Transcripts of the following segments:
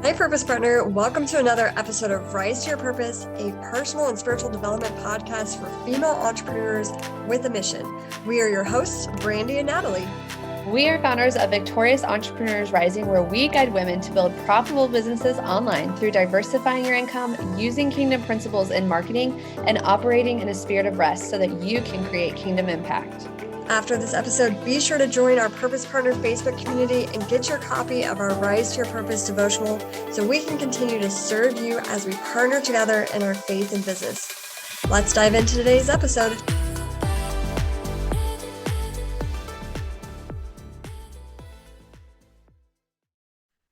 Hi, Purpose Partner. Welcome to another episode of Rise to Your Purpose, a personal and spiritual development podcast for female entrepreneurs with a mission. We are your hosts, Brandie and Natalie. We are founders of Victorious Entrepreneurs Rising, where we guide women to build profitable businesses online through diversifying your income, using kingdom principles in marketing, and operating in a spirit of rest so that you can create kingdom impact. After this episode, be sure to join our Purpose Partner Facebook community and get your copy of our Rise to Your Purpose devotional so we can continue to serve you as we partner together in our faith and business. Let's dive into today's episode.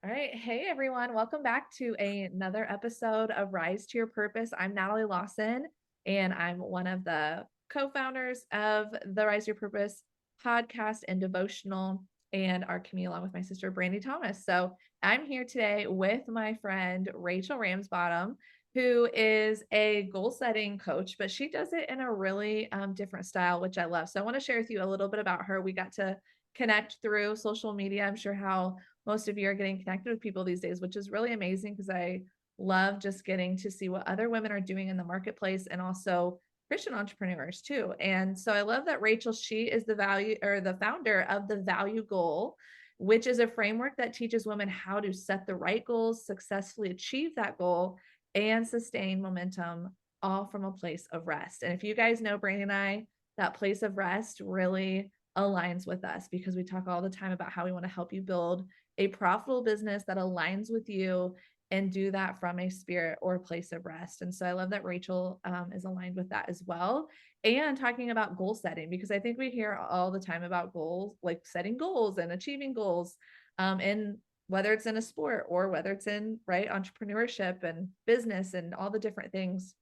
All right. Hey, everyone. Welcome back to another episode of Rise to Your Purpose. I'm Natalie Lawson, and I'm one of the co-founders of the Rise to Your Purpose podcast and devotional and our community, along with my sister, Brandie Thomas. So I'm here today with my friend, Rachel Ramsbottom, who is a goal-setting coach, but she does it in a really different style, which I love. So I want to share with you a little bit about her. We got to connect through social media. I'm sure how most of you are getting connected with people these days, which is really amazing because I love just getting to see what other women are doing in the marketplace and also Christian entrepreneurs too. And so I love that Rachel, she is the founder of the V.A.L.U.E goal, which is a framework that teaches women how to set the right goals, successfully achieve that goal, and sustain momentum, all from a place of rest. And if you guys know Brandie and I, that place of rest really aligns with us because we talk all the time about how we want to help you build a profitable business that aligns with you and do that from a spirit or a place of rest. And so I love that Rachel is aligned with that as well. And talking about goal setting, because I think we hear all the time about goals, like setting goals and achieving goals, and whether it's in a sport or whether it's in entrepreneurship and business and all the different things.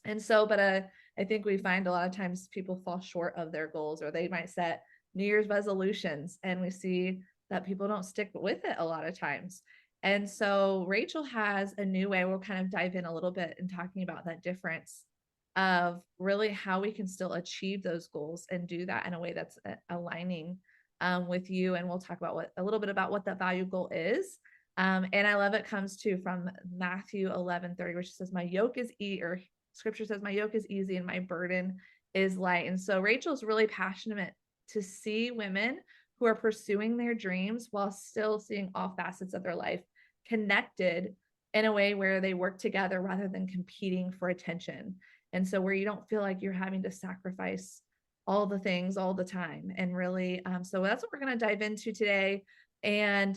And so, but I think we find a lot of times people fall short of their goals, or they might set New Year's resolutions, and we see that people don't stick with it a lot of times. And so Rachel has a new way. We'll kind of dive in a little bit in talking about that difference of really how we can still achieve those goals and do that in a way that's aligning with you. And we'll talk about a little bit about what that value goal is. And I love it comes from Matthew 11:30, which says, scripture says, my yoke is easy and my burden is light. And so Rachel's really passionate to see women who are pursuing their dreams while still seeing all facets of their life connected in a way where they work together rather than competing for attention. And so where you don't feel like you're having to sacrifice all the things all the time. And really, so that's what we're going to dive into today. And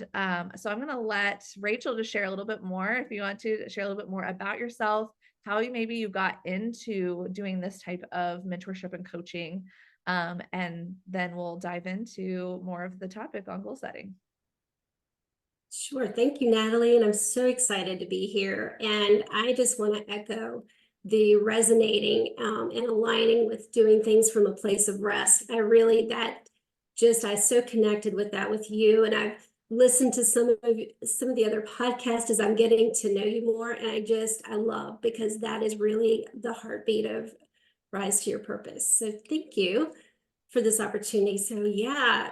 so I'm going to let Rachel just share a little bit more, if you want to share a little bit more about yourself, how you got into doing this type of mentorship and coaching. And then we'll dive into more of the topic on goal setting. Sure. Thank you, Natalie. And I'm so excited to be here. And I just want to echo the resonating and aligning with doing things from a place of rest. I so connected with that with you. And I've listened to some of the other podcasts as I'm getting to know you more. And I love, because that is really the heartbeat of Rise to Your Purpose. So thank you for this opportunity. So yeah,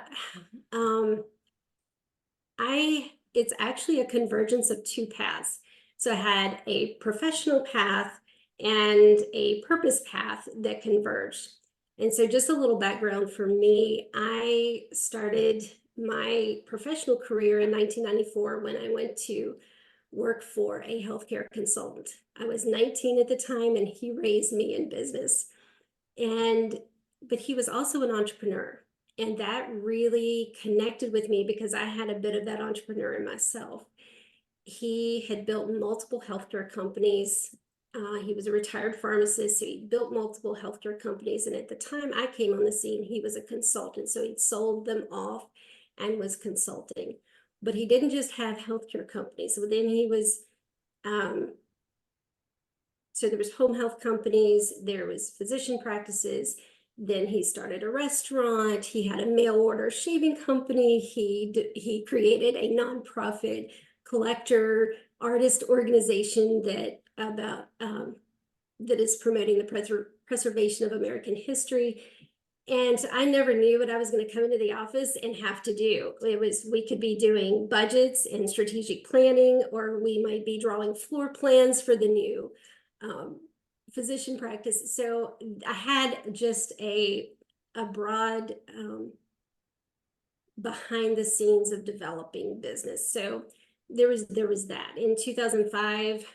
it's actually a convergence of two paths. So I had a professional path and a purpose path that converged. And so just a little background for me, I started my professional career in 1994 when I went to work for a healthcare consultant. I was 19 at the time, and he raised me in business. But he was also an entrepreneur. And that really connected with me because I had a bit of that entrepreneur in myself. He had built multiple healthcare companies. He was a retired pharmacist, so he built multiple healthcare companies. And at the time I came on the scene, he was a consultant. So he'd sold them off and was consulting. But he didn't just have healthcare companies. So then he was, so there was home health companies, there was physician practices. Then he started a restaurant. He had a mail order shaving company. He created a nonprofit collector artist organization that is promoting the preservation of American history. And I never knew what I was going to come into the office and have to do. We could be doing budgets and strategic planning, or we might be drawing floor plans for the new physician practice. So I had just a broad behind the scenes of developing business. So there was that. In 2005,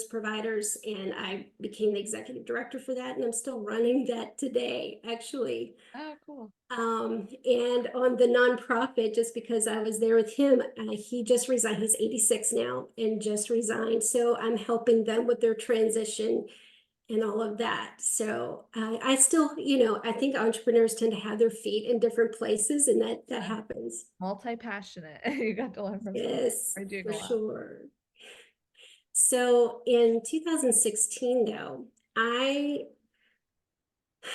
providers, and I became the executive director for that, and I'm still running that today, actually. Oh, cool. And on the nonprofit, just because I was there with him, he just resigned. He's 86 now and just resigned. So I'm helping them with their transition and all of that. So I still, I think entrepreneurs tend to have their feet in different places, and that happens. Multi-passionate. You got to learn from someone. Yes, Are doing for a lot. sure. So in 2016, though, I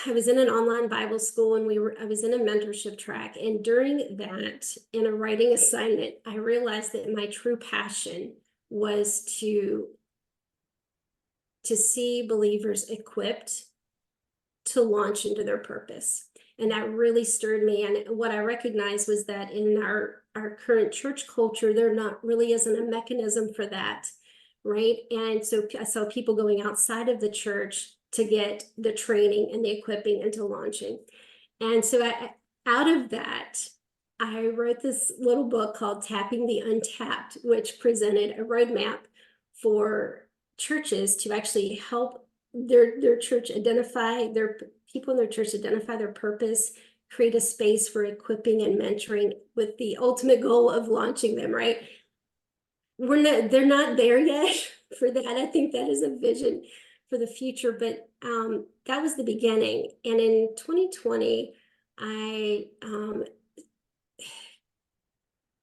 was in an online Bible school, and I was in a mentorship track. And during that, in a writing assignment, I realized that my true passion was to see believers equipped to launch into their purpose. And that really stirred me. And what I recognized was that in our current church culture, there not really isn't a mechanism for that, right? And so I saw people going outside of the church to get the training and the equipping into launching. And so out of that, I wrote this little book called Tapping the Untapped, which presented a roadmap for churches to actually help their church identify their people in their church identify their purpose, create a space for equipping and mentoring with the ultimate goal of launching them, right? They're not there yet for that. I think that is a vision for the future, but that was the beginning. And in 2020, I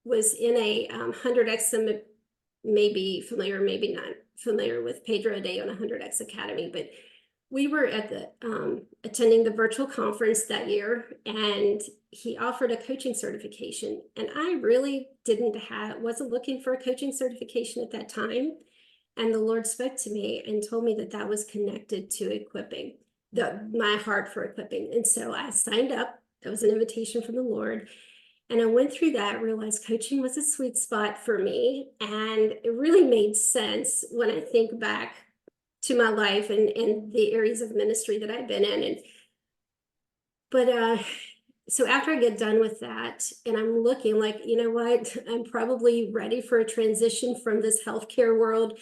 was in a 100X Summit, maybe familiar, maybe not familiar with Pedro Day on 100X Academy, but we were at the attending the virtual conference that year, and he offered a coaching certification. And I really wasn't looking for a coaching certification at that time. And the Lord spoke to me and told me that that was connected to equipping, my heart for equipping. And so I signed up. That was an invitation from the Lord. And I went through that, realized coaching was a sweet spot for me. And it really made sense when I think back to my life and the areas of ministry that I've been in. So after I get done with that, and I'm looking like, you know what, I'm probably ready for a transition from this healthcare world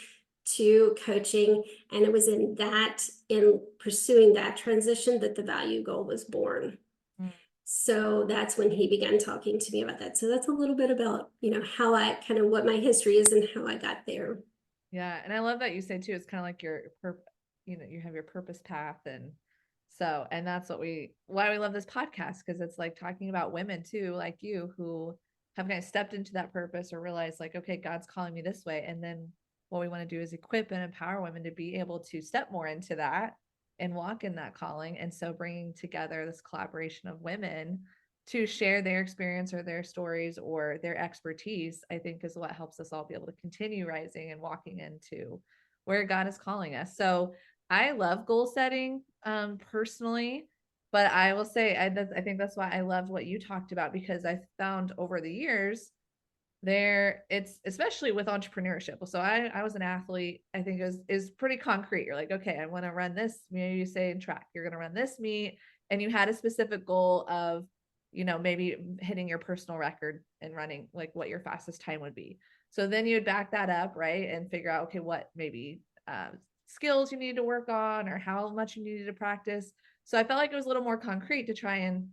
to coaching. And it was in pursuing that transition that the value goal was born. So that's when he began talking to me about that. So that's a little bit about, how what my history is and how I got there. Yeah. And I love that you say too, it's kind of like you have your purpose path. And that's why we love this podcast. Cause it's like talking about women too, like you, who have kind of stepped into that purpose or realized like, okay, God's calling me this way. And then what we want to do is equip and empower women to be able to step more into that and walk in that calling. And so bringing together this collaboration of women to share their experience or their stories or their expertise, I think is what helps us all be able to continue rising and walking into where God is calling us. So I love goal setting personally, but I will say, I think that's why I loved what you talked about, because I found over the years it's especially with entrepreneurship. So I was an athlete. I think is pretty concrete. You're like, okay, I want to run this. You say in track, you're going to run this meet, and you had a specific goal of, maybe hitting your personal record and running like what your fastest time would be. So then you would back that up, right, and figure out, okay, what maybe skills you need to work on or how much you needed to practice. So I felt like it was a little more concrete to try and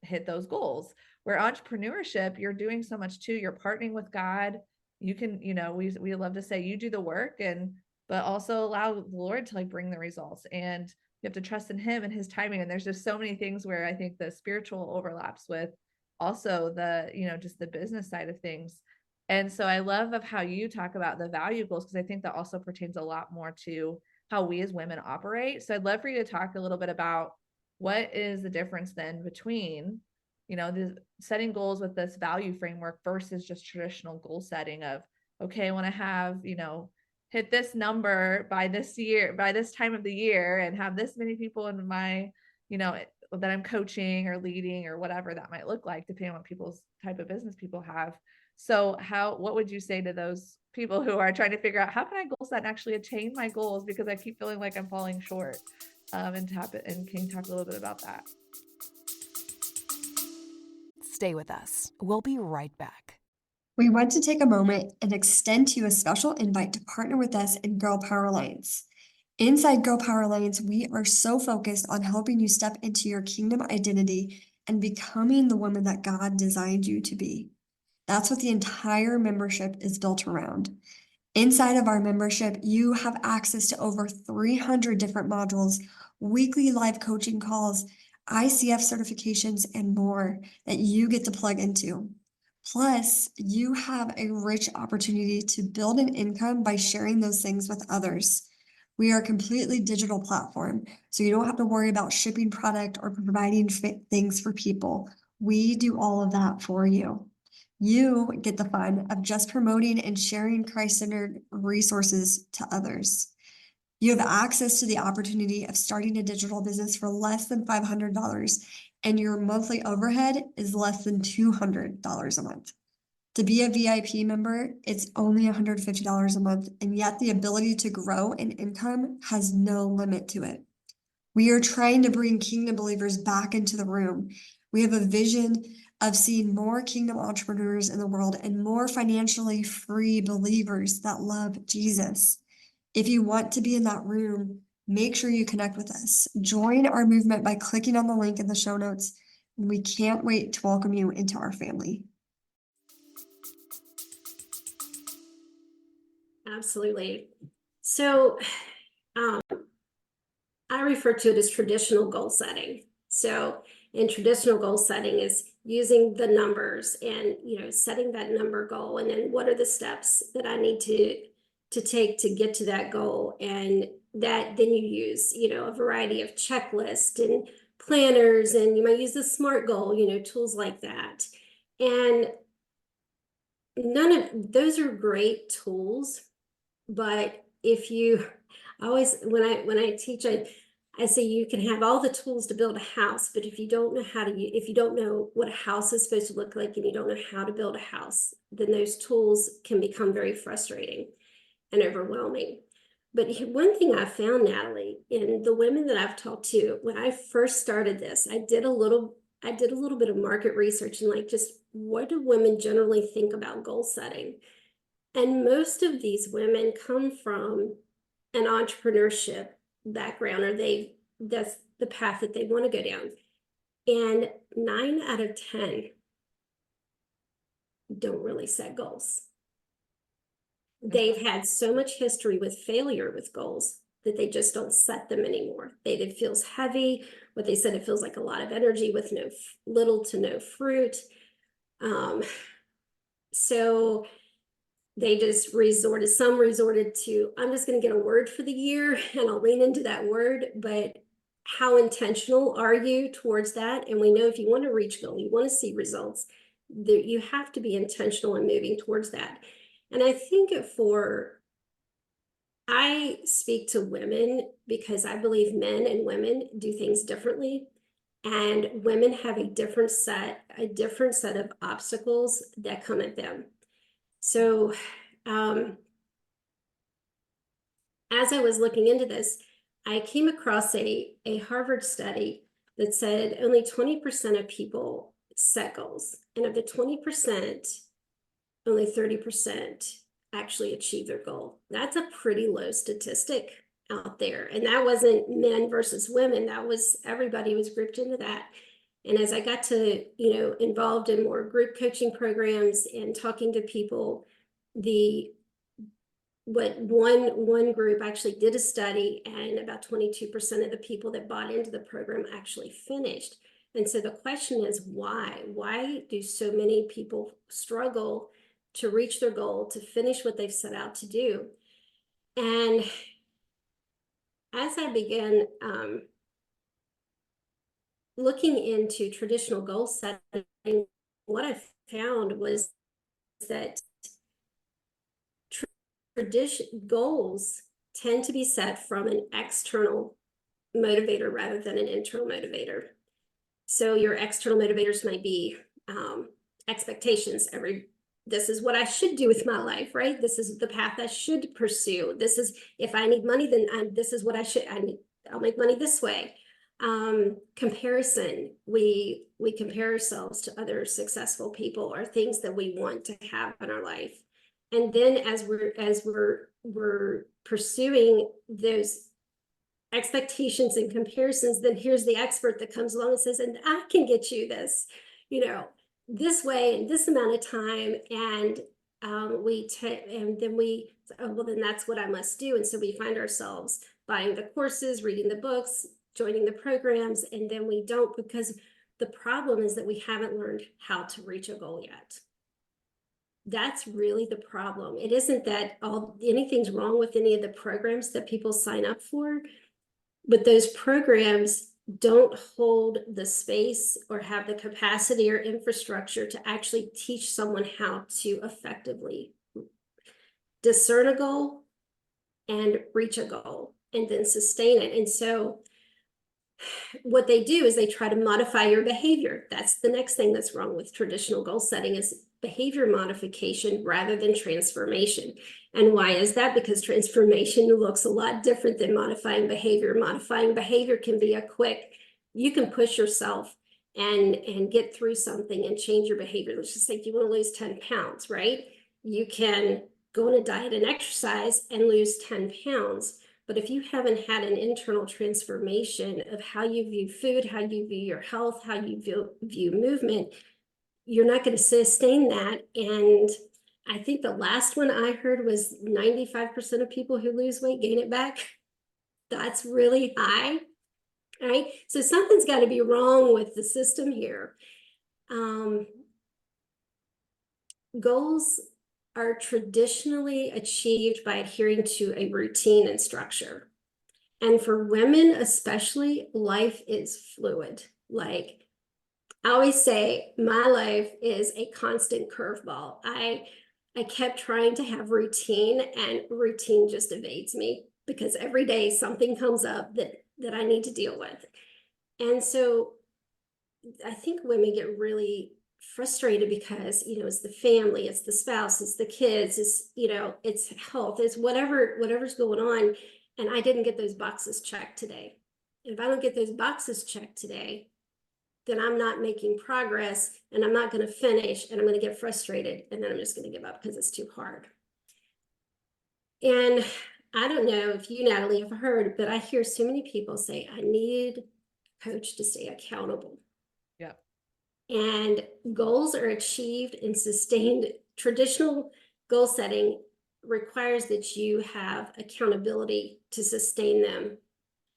hit those goals. Where entrepreneurship, you're doing so much too. You're partnering with God. You can, we love to say you do the work, but also allow the Lord to like bring the results, and you have to trust in him and his timing. And there's just so many things where I think the spiritual overlaps with also the, just the business side of things. And so I love of how you talk about the value goals, because I think that also pertains a lot more to how we as women operate. So I'd love for you to talk a little bit about what is the difference then between, the setting goals with this value framework versus just traditional goal setting of, okay, I want to have, hit this number by this year, by this time of the year, and have this many people in my, that I'm coaching or leading or whatever that might look like, depending on what people's type of business people have. So what would you say to those people who are trying to figure out how can I goal set and actually attain my goals because I keep feeling like I'm falling short? And can you talk a little bit about that? Stay with us. We'll be right back. We want to take a moment and extend to you a special invite to partner with us in Girl Power Alliance. Inside Girl Power Alliance, we are so focused on helping you step into your kingdom identity and becoming the woman that God designed you to be. That's what the entire membership is built around. Inside of our membership, you have access to over 300 different modules, weekly live coaching calls, ICF certifications, and more that you get to plug into. Plus, you have a rich opportunity to build an income by sharing those things with others. We are a completely digital platform, so you don't have to worry about shipping product or providing things for people. We do all of that for you. You get the fun of just promoting and sharing Christ-centered resources to others. You have access to the opportunity of starting a digital business for less than $500, and your monthly overhead is less than $200 a month. To be a VIP member, it's only $150 a month, and yet the ability to grow in income has no limit to it. We are trying to bring kingdom believers back into the room. We have a vision of seeing more kingdom entrepreneurs in the world and more financially free believers that love Jesus. If you want to be in that room, make sure you connect with us. Join our movement by clicking on the link in the show notes. And we can't wait to welcome you into our family. Absolutely. So I refer to it as traditional goal setting. So in traditional goal setting is using the numbers and, setting that number goal. And then what are the steps that I need to take to get to that goal? And that then you use, a variety of checklists and planners, and you might use the SMART goal, tools like that. And none of those are great tools, but if you always, when I teach, I say you can have all the tools to build a house, but if you don't know if you don't know what a house is supposed to look like and you don't know how to build a house, then those tools can become very frustrating and overwhelming. But one thing I found, Natalie, in the women that I've talked to, when I first started this, I did a little bit of market research and just what do women generally think about goal setting? And most of these women come from an entrepreneurship background, or that's the path that they want to go down. And 9 out of 10 don't really set goals. They've had so much history with failure with goals that they just don't set them anymore. It feels heavy. What they said, it feels like a lot of energy with little to no fruit. So they just resorted to, I'm just going to get a word for the year and I'll lean into that word. But how intentional are you towards that? And we know if you want to reach goal, you want to see results, that you have to be intentional in moving towards that. And I think I speak to women because I believe men and women do things differently. And women have a different set of obstacles that come at them. So as I was looking into this, I came across a Harvard study that said only 20% of people set goals. And of the 20%, only 30% actually achieve their goal. That's a pretty low statistic out there. And that wasn't men versus women. That was everybody was grouped into that. And as I got to, involved in more group coaching programs and talking to people, one group actually did a study, and about 22% of the people that bought into the program actually finished. And so the question is, why? Why do so many people struggle to reach their goal, to finish what they've set out to do? And as I began looking into traditional goal setting, what I found was that goals tend to be set from an external motivator rather than an internal motivator. So your external motivators might be expectations. This is what I should do with my life, right? This is the path I should pursue. This is, if I need money, then this is what I'll make money this way. Comparison. We compare ourselves to other successful people or things that we want to have in our life. And then as we're pursuing those expectations and comparisons, then here's the expert that comes along and says, and I can get you this, this way in this amount of time. And then we, oh, well, then that's what I must do. And so we find ourselves buying the courses, reading the books, joining the programs, and then we don't, because the problem is that we haven't learned how to reach a goal yet. That's really the problem. It isn't that anything's wrong with any of the programs that people sign up for, but those programs don't hold the space or have the capacity or infrastructure to actually teach someone how to effectively discern a goal and reach a goal and then sustain it. And so what they do is they try to modify your behavior. That's the next thing that's wrong with traditional goal setting, is behavior modification rather than transformation. And why is that? Because transformation looks a lot different than modifying behavior. Modifying behavior can be you can push yourself and get through something and change your behavior. Let's just say you want to lose 10 pounds, right? You can go on a diet and exercise and lose 10 pounds. But if you haven't had an internal transformation of how you view food, how you view your health, how you view movement, you're not going to sustain that. And I think the last one I heard was 95% of people who lose weight gain it back. That's really high, right? So something's got to be wrong with the system here. Goals are traditionally achieved by adhering to a routine and structure. And for women especially, life is fluid. Like I always say, my life is a constant curveball. I kept trying to have routine, and routine just evades me because every day something comes up that I need to deal with. And so I think women get really frustrated because, it's the family, it's the spouse, it's the kids, it's health, it's whatever's going on. And I didn't get those boxes checked today. And if I don't get those boxes checked today, then I'm not making progress and I'm not going to finish, and I'm going to get frustrated, and then I'm just going to give up because it's too hard. And I don't know if you, Natalie, have heard, but I hear so many people say, I need a coach to stay accountable. Yeah. And goals are achieved and sustained. Traditional goal setting requires that you have accountability to sustain them.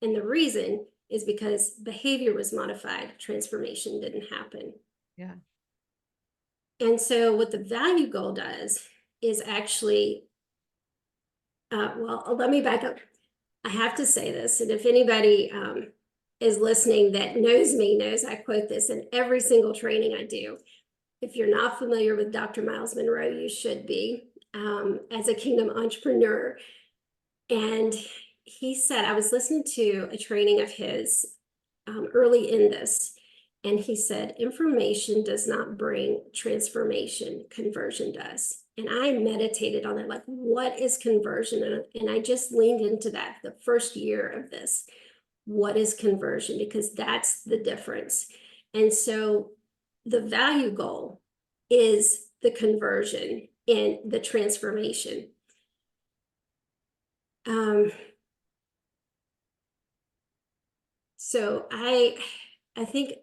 And the reason is because behavior was modified, transformation didn't happen. Yeah. And so what the value goal does is actually, let me back up. I have to say this, and if anybody is listening that knows me, knows I quote this in every single training I do. If you're not familiar with Dr. Miles Monroe, you should be, as a kingdom entrepreneur. And he said, I was listening to a training of his early in this, and he said, information does not bring transformation, conversion does. And I meditated on it, like, what is conversion? And I just leaned into that the first year of this. What is conversion? Because that's the difference. And so the value goal is the conversion and the transformation. So I think,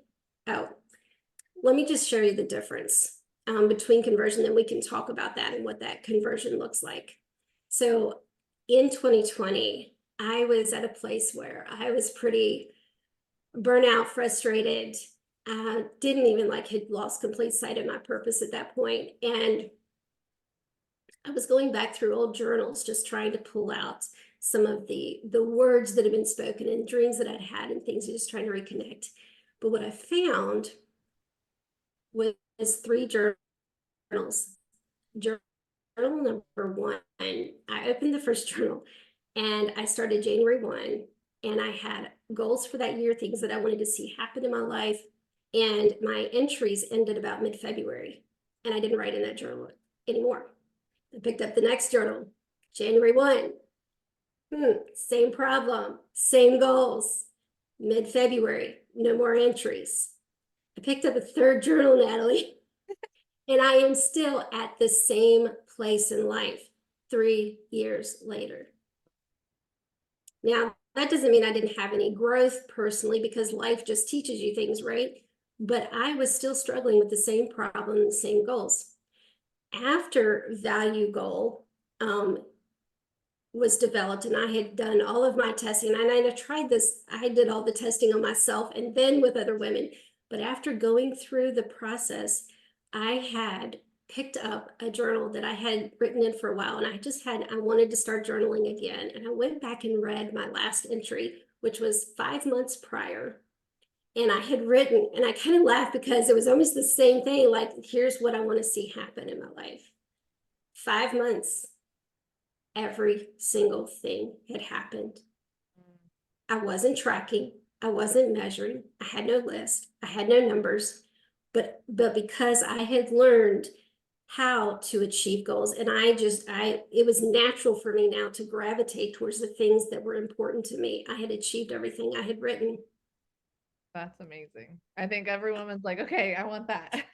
let me just show you the difference between conversion, and we can talk about that and what that conversion looks like. So in 2020, I was at a place where I was pretty burnout, frustrated, didn't even had lost complete sight of my purpose at that point. And I was going back through old journals, just trying to pull out some of the words that had been spoken and dreams that I'd had and things, just trying to reconnect. But what I found was 3 journals number one, I opened the first journal and I started January 1, and I had goals for that year, things that I wanted to see happen in my life. And my entries ended about mid-February, and I didn't write in that journal anymore. I picked up the next journal, January 1. Same problem, same goals. Mid-February, no more entries. I picked up a third journal, Natalie, and I am still at the same place in life 3 years later. Now, that doesn't mean I didn't have any growth personally, because life just teaches you things, right? But I was still struggling with the same problem, the same goals. After value goal was developed, and I had done all of my testing, and I tried this, I did all the testing on myself and then with other women. But after going through the process, I had picked up a journal that I had written in for a while, and I wanted to start journaling again. And I went back and read my last entry, which was 5 months prior. And I had written, and I kind of laughed because it was almost the same thing. Like, here's what I want to see happen in my life. 5 months, every single thing had happened. I wasn't tracking. I wasn't measuring. I had no list. I had no numbers. But because I had learned how to achieve goals, and it was natural for me now to gravitate towards the things that were important to me. I had achieved everything I had written. That's amazing. I think every woman's like, okay, I want that.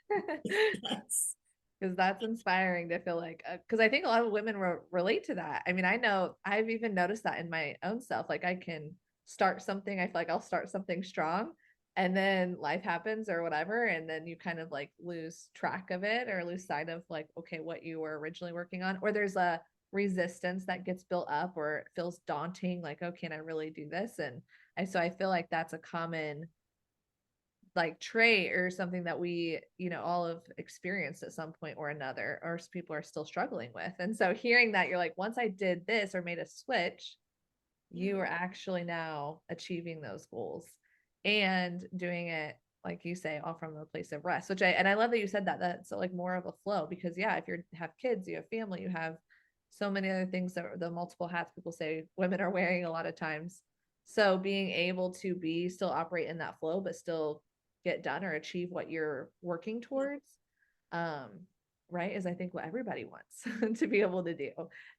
Yes. Because that's inspiring to feel like, because I think a lot of women relate to that. I mean, I know I've even noticed that in my own self. Like, I can start something, I feel like I'll start something strong, and then life happens or whatever, and then you kind of like lose track of it or lose sight of like, okay, what you were originally working on, or there's a resistance that gets built up, or it feels daunting, like, oh, can I really do this? And so I feel like that's a common like trait or something that we, all have experienced at some point or another, or people are still struggling with. And so hearing that, you're like, once I did this or made a switch, you are actually now achieving those goals and doing it, like you say, all from the place of rest, I love that you said that. That's like more of a flow, because yeah, if you have kids, you have family, you have so many other things, that the multiple hats people say women are wearing a lot of times. So being able to still operate in that flow, but still get done or achieve what you're working towards, right, is I think what everybody wants to be able to do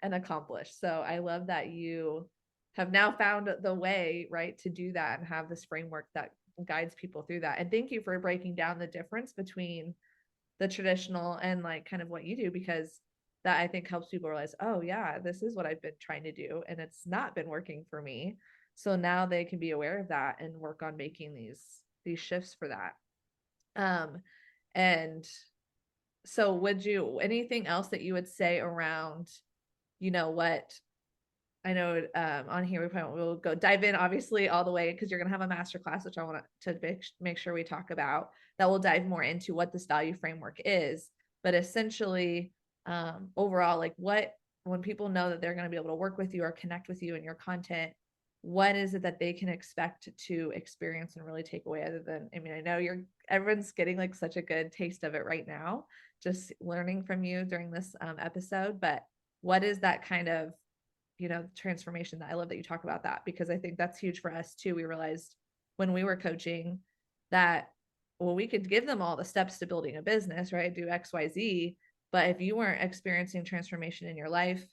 and accomplish. So I love that you have now found the way, right, to do that and have this framework that guides people through that. And thank you for breaking down the difference between the traditional and like kind of what you do, because that I think helps people realize, oh yeah, this is what I've been trying to do and it's not been working for me. So now they can be aware of that and work on making these shifts for that. And so anything else that you would say around, what I know, on here, we'll go dive in obviously all the way, because you're going to have a masterclass, which I want to make sure we talk about, that will dive more into what this value framework is. But essentially, overall, like when people know that they're going to be able to work with you or connect with you and your content, what is it that they can expect to experience and really take away, other than, I mean, I know everyone's getting like such a good taste of it right now, just learning from you during this episode, but what is that kind of, transformation that I love that you talk about that, because I think that's huge for us too. We realized when we were coaching that, well, we could give them all the steps to building a business, right? Do X, Y, Z. But if you weren't experiencing transformation in your life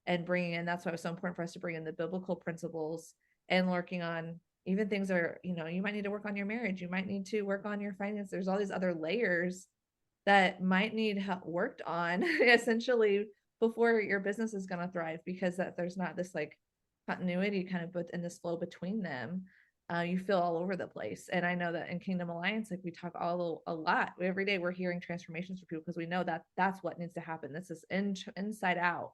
and bringing in, that's why it was so important for us to bring in the biblical principles and working on even things that are, you might need to work on your marriage. You might need to work on your finance. There's all these other layers that might need help worked on essentially before your business is going to thrive, because there's not this like continuity kind of in this flow between them. You feel all over the place. And I know that in Kingdom Alliance, like we talk a lot every day, we're hearing transformations for people, because we know that that's what needs to happen. This is inside out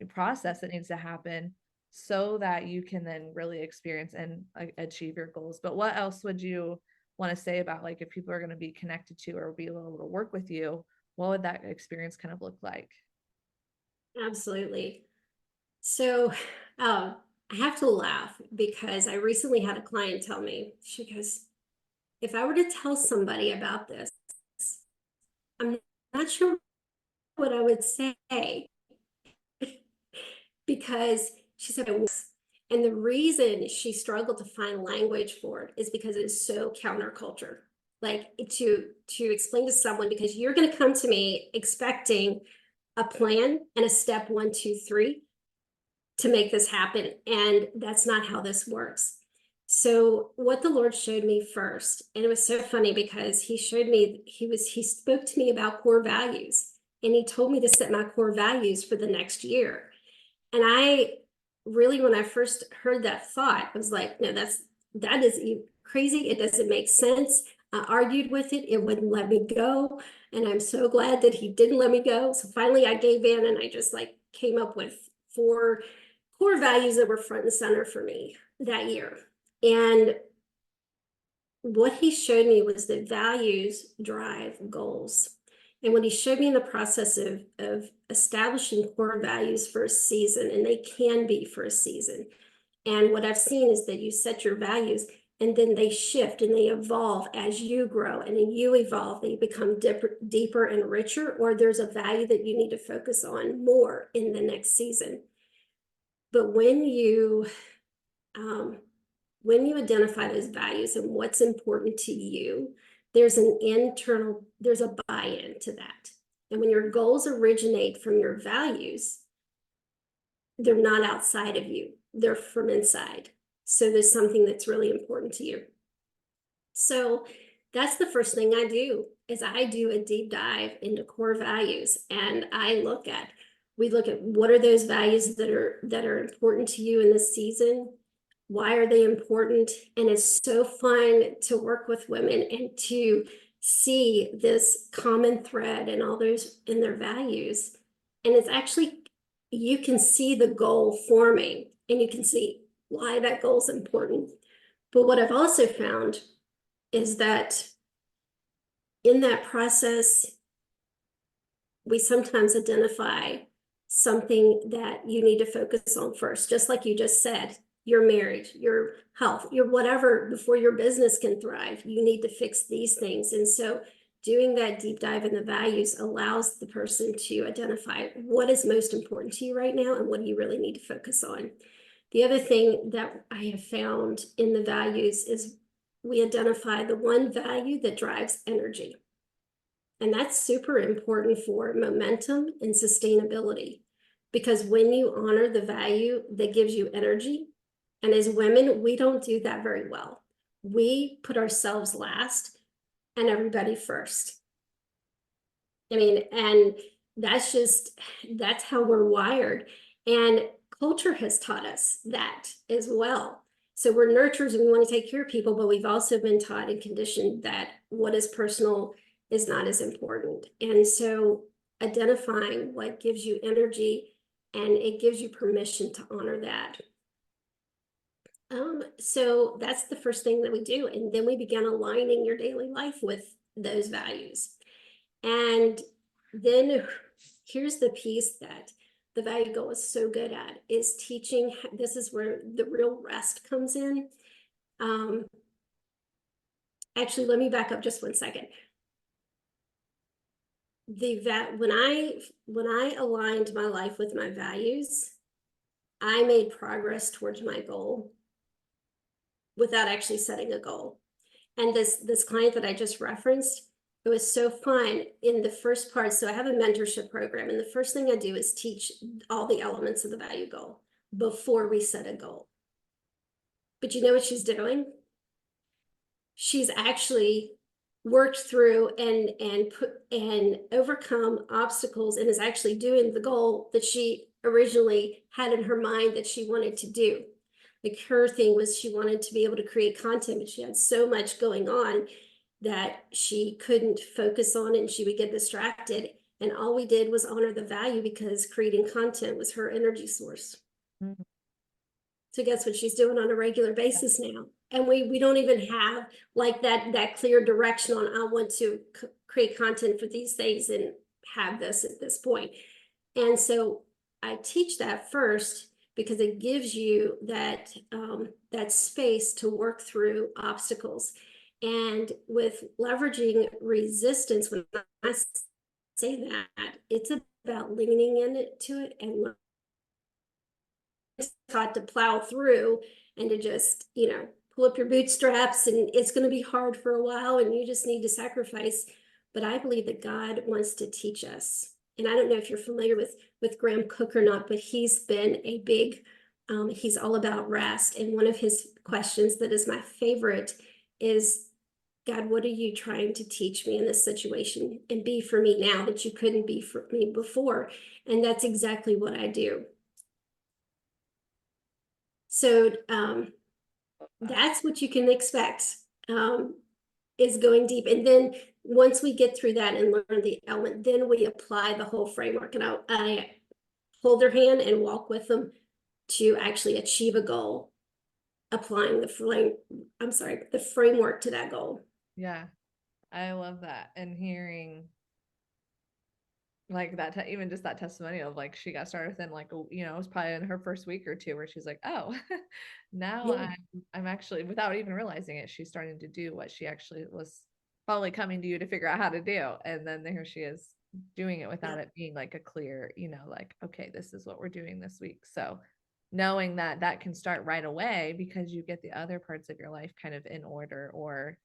process that needs to happen so that you can then really experience and achieve your goals. But what else would you want to say about, like, if people are going to be connected to or be able to work with you, what would that experience kind of look like? Absolutely. So I have to laugh, because I recently had a client tell me, she goes, if I were to tell somebody about this, I'm not sure what I would say because she said, and the reason she struggled to find language for it is because it is so counterculture. Like to explain to someone, because you're going to come to me expecting a plan and a step 1, 2, 3 to make this happen. And that's not how this works. So what the Lord showed me first, and it was so funny because he showed me, he spoke to me about core values, and he told me to set my core values for the next year. And I really, when I first heard that thought, I was like, no, that is crazy. It doesn't make sense. I argued with it. It wouldn't let me go. And I'm so glad that he didn't let me go. So finally I gave in, and I just like came up with 4 core values that were front and center for me that year. And what he showed me was that values drive goals. And when he showed me in the process of establishing core values for a season, and they can be for a season. And what I've seen is that you set your values, and then they shift and they evolve as you grow, and then you evolve, they become deeper and richer, or there's a value that you need to focus on more in the next season. But when you identify those values and what's important to you, there's a buy-in to that. And when your goals originate from your values, they're not outside of you, they're from inside. So there's something that's really important to you. So that's the first thing I do, is I do a deep dive into core values, and we look at what are those values that are important to you in this season. Why are they important? And it's so fun to work with women and to see this common thread and all those in their values. And it's actually, you can see the goal forming, and you can see why that goal is important. But what I've also found is that in that process, we sometimes identify something that you need to focus on first, just like you just said. Your marriage, your health, your whatever, before your business can thrive, you need to fix these things. And so doing that deep dive in the values allows the person to identify what is most important to you right now and what do you really need to focus on. The other thing that I have found in the values is we identify the one value that drives energy. And that's super important for momentum and sustainability, because when you honor the value that gives you energy, and as women, we don't do that very well. We put ourselves last and everybody first. I mean, and that's how we're wired. And culture has taught us that as well. So we're nurturers and we want to take care of people, but we've also been taught and conditioned that what is personal is not as important. And so identifying what gives you energy, and it gives you permission to honor that. So that's the first thing that we do. And then we begin aligning your daily life with those values. And then here's the piece that the value goal is so good at, is teaching. This is where the real rest comes in. Actually, let me back up just 1 second. When I aligned my life with my values, I made progress towards my goal without actually setting a goal. And this client that I just referenced, it was so fun in the first part. So I have a mentorship program, and the first thing I do is teach all the elements of the value goal before we set a goal. But you know what she's doing? She's actually worked through and overcome obstacles, and is actually doing the goal that she originally had in her mind that she wanted to do. Like, her thing was she wanted to be able to create content, but she had so much going on that she couldn't focus on it, and she would get distracted. And all we did was honor the value, because creating content was her energy source. Mhm. So guess what she's doing on a regular basis now? And we don't even have like that clear direction on, I want to create content for these things and have this at this point. And so I teach that first, because it gives you that space to work through obstacles. And with leveraging resistance, when I say that. It's about leaning into it and taught to plow through and to just, pull up your bootstraps, and it's going to be hard for a while and you just need to sacrifice. But I believe that God wants to teach us. And I don't know if you're familiar with Graham Cook or not, but he's been a big, he's all about rest. And one of his questions that is my favorite is, God, what are you trying to teach me in this situation and be for me now that you couldn't be for me before? And that's exactly what I do. So that's what you can expect, is going deep. And then once we get through that and learn the element, then we apply the whole framework. And I hold their hand and walk with them to actually achieve a goal, applying the framework to that goal. Yeah, I love that. And hearing like that, even just that testimonial of like she got started within like, it was probably in her first week or two where she's like, oh, now Yeah. I'm actually, without even realizing it, she's starting to do what she actually was probably coming to you to figure out how to do. And then here she is doing it without it being like a clear, like, okay, this is what we're doing this week. So knowing that that can start right away because you get the other parts of your life kind of in order or,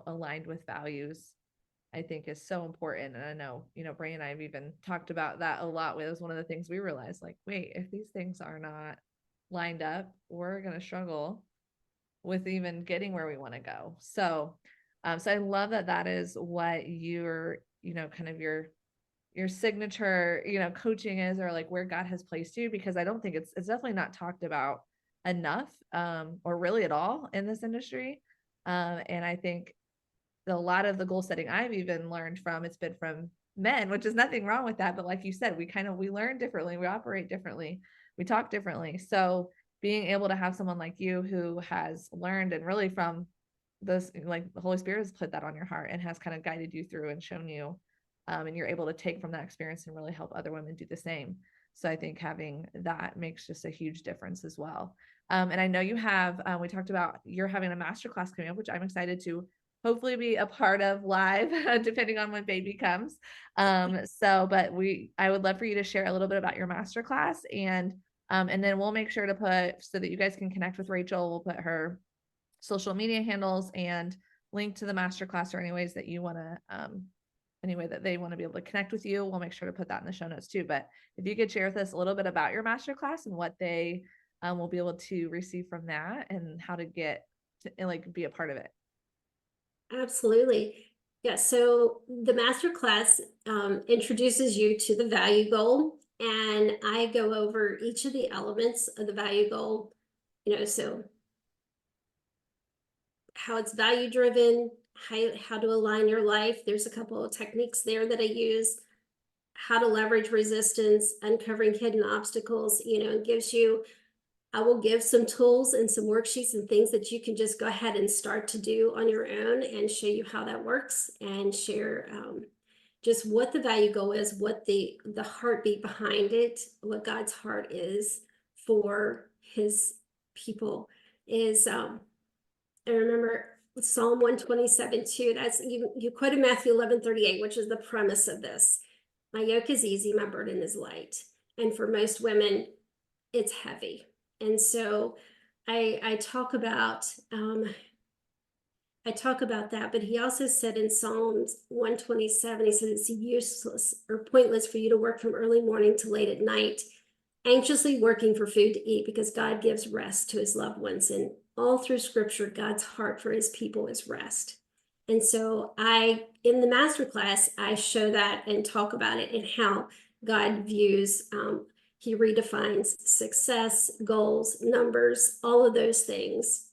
aligned with values, I think is so important. And I know, Bray and I have even talked about that a lot. It was one of the things we realized, like, wait, if these things are not lined up, we're going to struggle with even getting where we want to go. So, so I love that that is what your, kind of your signature, coaching is, or like where God has placed you, because I don't think it's definitely not talked about enough, or really at all in this industry. And I think a lot of the goal setting I've even learned from, it's been from men, which is nothing wrong with that. But like you said, we learn differently, we operate differently, we talk differently. So being able to have someone like you who has learned and really from this, like the Holy Spirit has put that on your heart and has kind of guided you through and shown you, and you're able to take from that experience and really help other women do the same. So I think having that makes just a huge difference as well. And I know you have, we talked about you're having a masterclass coming up, which I'm excited to hopefully be a part of live, depending on when baby comes. But I would love for you to share a little bit about your masterclass, and then we'll make sure to put, so that you guys can connect with Rachel, we'll put her social media handles and link to the masterclass, or any ways that you want to, any way that they want to be able to connect with you. We'll make sure to put that in the show notes too. But if you could share with us a little bit about your masterclass and what they will be able to receive from that and how to get to, and like be a part of it. Absolutely. Yeah, so the master class introduces you to the value goal, and I go over each of the elements of the value goal, so how it's value driven, how to align your life. There's a couple of techniques there that I use, how to leverage resistance, uncovering hidden obstacles, it gives you, I will give some tools and some worksheets and things that you can just go ahead and start to do on your own and show you how that works, and share just what the value goal is, what the heartbeat behind it, what God's heart is for his people is. I remember Psalm 127:2. That's you quoted Matthew 11:38, which is the premise of this. My yoke is easy, my burden is light. And for most women, it's heavy. And so I talk about that, but he also said in Psalms 127, he said it's useless or pointless for you to work from early morning to late at night, anxiously working for food to eat, because God gives rest to his loved ones. And all through scripture, God's heart for his people is rest. And so in the masterclass, I show that and talk about it and how God views, he redefines success, goals, numbers, all of those things.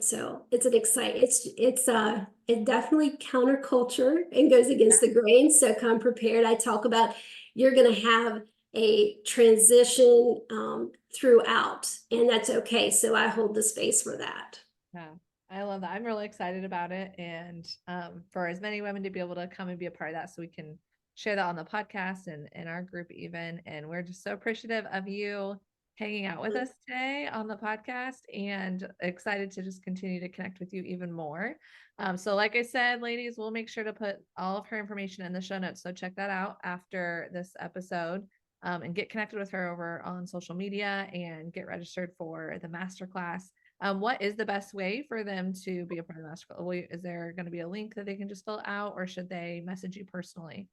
So it's an exciting, it definitely counterculture and goes against the grain. So come prepared. I talk about, you're going to have a transition throughout, and that's okay. So I hold the space for that. Yeah, I love that. I'm really excited about it. And for as many women to be able to come and be a part of that, so we can share that on the podcast and in our group even. And we're just so appreciative of you hanging out with us today on the podcast, and excited to just continue to connect with you even more. So like I said, ladies, we'll make sure to put all of her information in the show notes. So check that out after this episode, and get connected with her over on social media and get registered for the masterclass. What is the best way for them to be a part of the masterclass? Is there going to be a link that they can just fill out, or should they message you personally?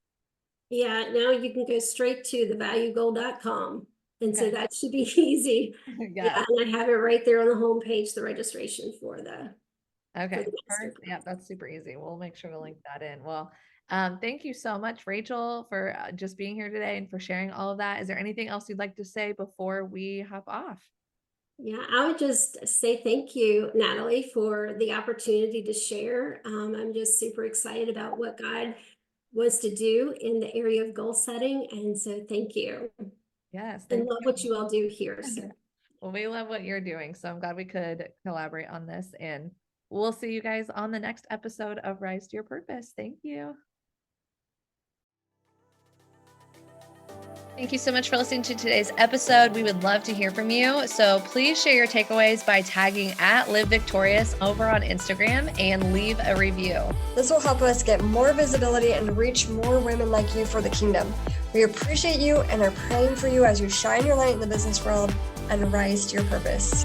Yeah, now you can go straight to the valuegoal.com. And so Okay. that should be easy. Yes. Yeah, and I have it right there on the homepage, the registration for the Okay. the Perfect. masterclass. Yeah, that's super easy. We'll make sure to link that in. Well, thank you so much, Rachel, for just being here today and for sharing all of that. Is there anything else you'd like to say before we hop off? Yeah, I would just say thank you, Natalie, for the opportunity to share. I'm just super excited about what God wants to do in the area of goal setting. And so thank you. Yes, And thank love you. what you all do here. So Well, we love what you're doing. So I'm glad we could collaborate on this. And we'll see you guys on the next episode of Rise to Your Purpose. Thank you. Thank you so much for listening to today's episode. We would love to hear from you. So please share your takeaways by tagging @LiveVictorious over on Instagram and leave a review. This will help us get more visibility and reach more women like you for the kingdom. We appreciate you and are praying for you as you shine your light in the business world and rise to your purpose.